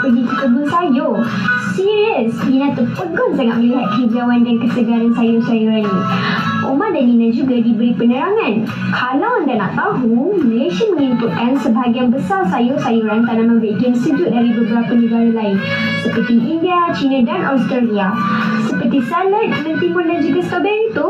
pergi ke kebun sayur. Serius, Dina terpegun sangat melihat hijauan dan kesegaran sayur-sayuran ini. Omar dan Dina juga diberi penerangan. Kalau anda nak tahu, Malaysia menginputkan sebahagian besar sayur-sayuran tanaman vegan sejuk dari beberapa negara lain seperti India, China dan Australia. Seperti salad, mentimun dan juga strawberry tu.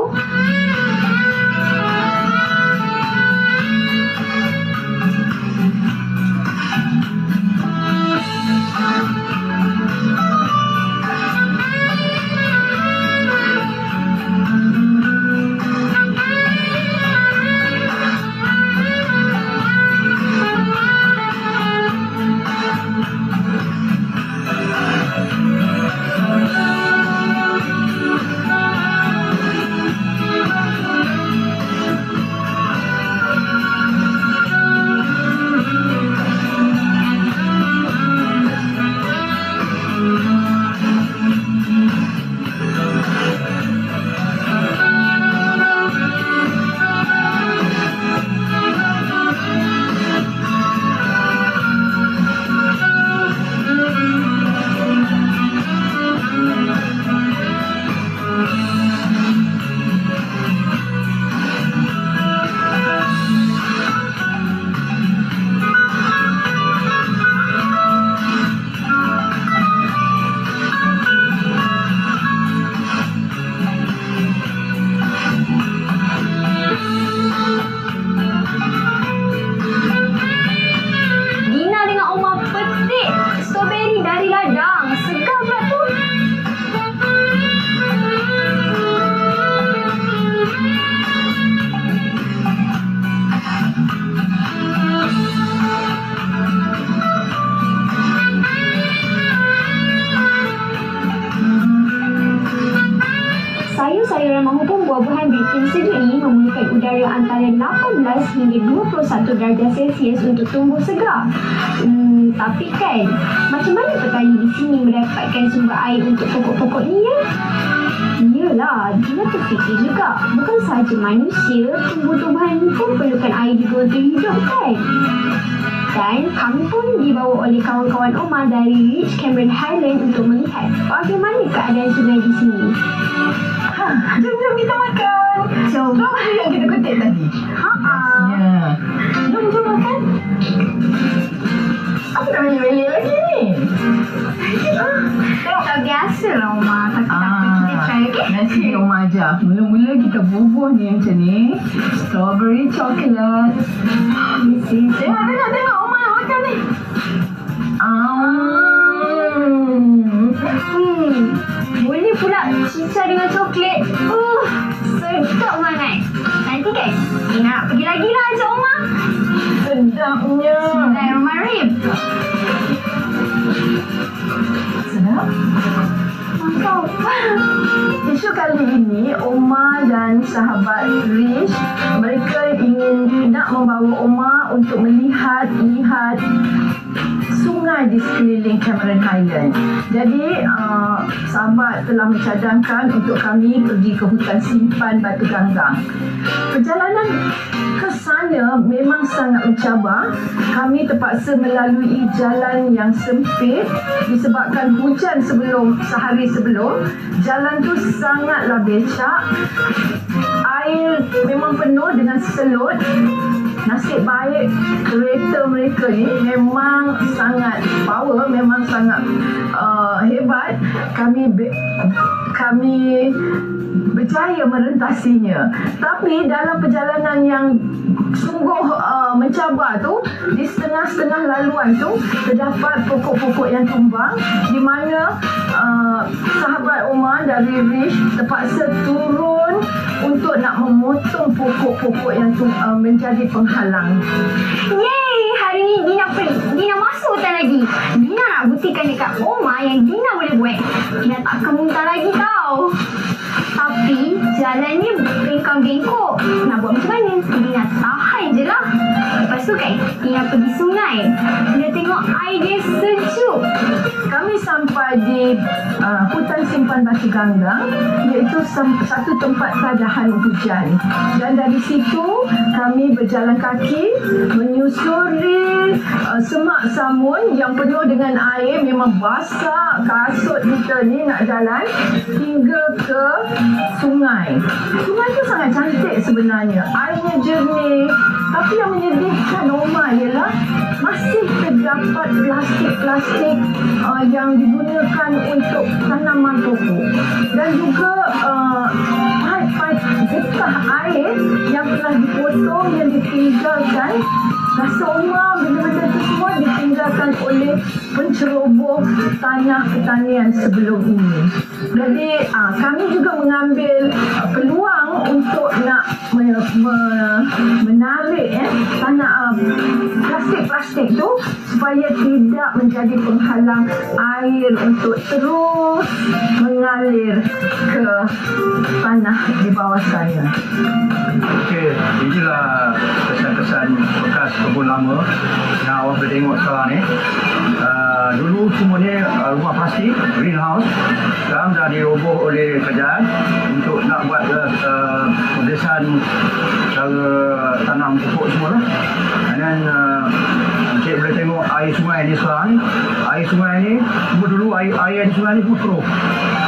Sayur-sayuran maupun buah-buahan bikin sejuk ini memerlukan udara antara 18 hingga 21 darjah Celsius untuk tumbuh segar. Tapi kan, macam mana petani di sini mendapatkan sumber air untuk pokok-pokok ni ya? Yelah, Dina terfikir juga, bukan sahaja manusia, tumbuh-tumbuhan pun perlukan air juga untuk hidup kan? Dan kami pun dibawa oleh kawan-kawan Omar dari Rich Cameron Highland untuk melihat bagaimana keadaan sungai di sini. Jom kita makan. Jom. Yang kita kutip tadi. Ya. Jom makan. Apa dah melih-melih lagi ni? Tak biasa lah Omar. Tapi tak apa, kita try okay? Nanti Omar ajar. Mula-mula kita bubuh ni macam ni. Strawberry chocolate. Tengok Omar makan ni. Boleh pula cica dengan coklat. Sedap sangat. Nanti kan Dina nak pergi lagi lah ajak Omar. Sedapnya. Bismillahirrahmanirrahim. Sedap. Mantap. Isu kali ini Omar dan sahabat Rish, mereka ingin nak membawa Omar untuk melihat sungai di sekeliling Cameron Highland. Jadi sahabat telah mencadangkan untuk kami pergi ke hutan simpan Batu Ganggang. Perjalanan ke sana memang sangat mencabar. Kami terpaksa melalui jalan yang sempit disebabkan hujan sehari sebelum. Jalan tu sangatlah becak. Air memang penuh dengan selut. Nasib baik kereta mereka ni memang sangat power, memang sangat hebat. Kami berjaya merentasinya. Tapi dalam perjalanan yang sungguh mencabar tu, di setengah-setengah laluan tu terdapat pokok-pokok yang tumbang, di mana sahabat Omar dari Rish terpaksa turun untuk nak memotong pokok-pokok yang menjadi penghalang. Yeay, hari ni Dina masuk hutan lagi. Dina nak buktikan dekat Omar yang Dina boleh buat. Dina takkan muntah lagi tau. Tapi jalannya bengkok-bengkok. Nak buat macam mana? Dina tahan je lah. Lepas tu kan Dina pergi sungai. Dina tengok air dia sejuk. Kami sampai di hutan simpan simpan batu ganggang, iaitu satu tempat tadahan hujan. Dan dari situ kami berjalan kaki menyusuri semak samun yang penuh dengan air, memang basah kasut kita ni nak jalan hingga ke sungai. Sungai tu sangat cantik sebenarnya, airnya jernih, tapi yang menyedihkan Oma ialah masih terdapat plastik-plastik yang digunakan untuk tanaman pokok, dan juga paip-paip getah air yang telah dipotong, yang ditinggalkan. Rasa Oma benda-benda itu semua ditinggalkan oleh penceroboh tanah pertanian sebelum ini. Jadi kami juga mengambil peluang untuk nak menarik tanah plastik-plastik tu supaya tidak menjadi penghalang air untuk terus mengalir ke tanah di bawah saya. Okey, inilah kesan-kesan bekas kebun lama yang awak boleh tengok sekarang ni. Dulu semuanya rumah plastik, greenhouse. Sekarang dah diroboh oleh kerajaan untuk nak buat pembesaran cara tanam pokok semua lah. Dan Encik boleh tengok air sungai ni sekarang ni. Air sungai ni, dulu air di sungai ni putruh.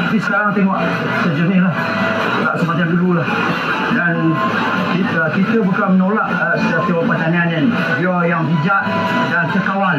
Tapi sekarang tengok sejernih lah, tak semacam dulu lah. Dan kita bukan menolak sektor pertanian ni, dia yang bijak dan terkawal.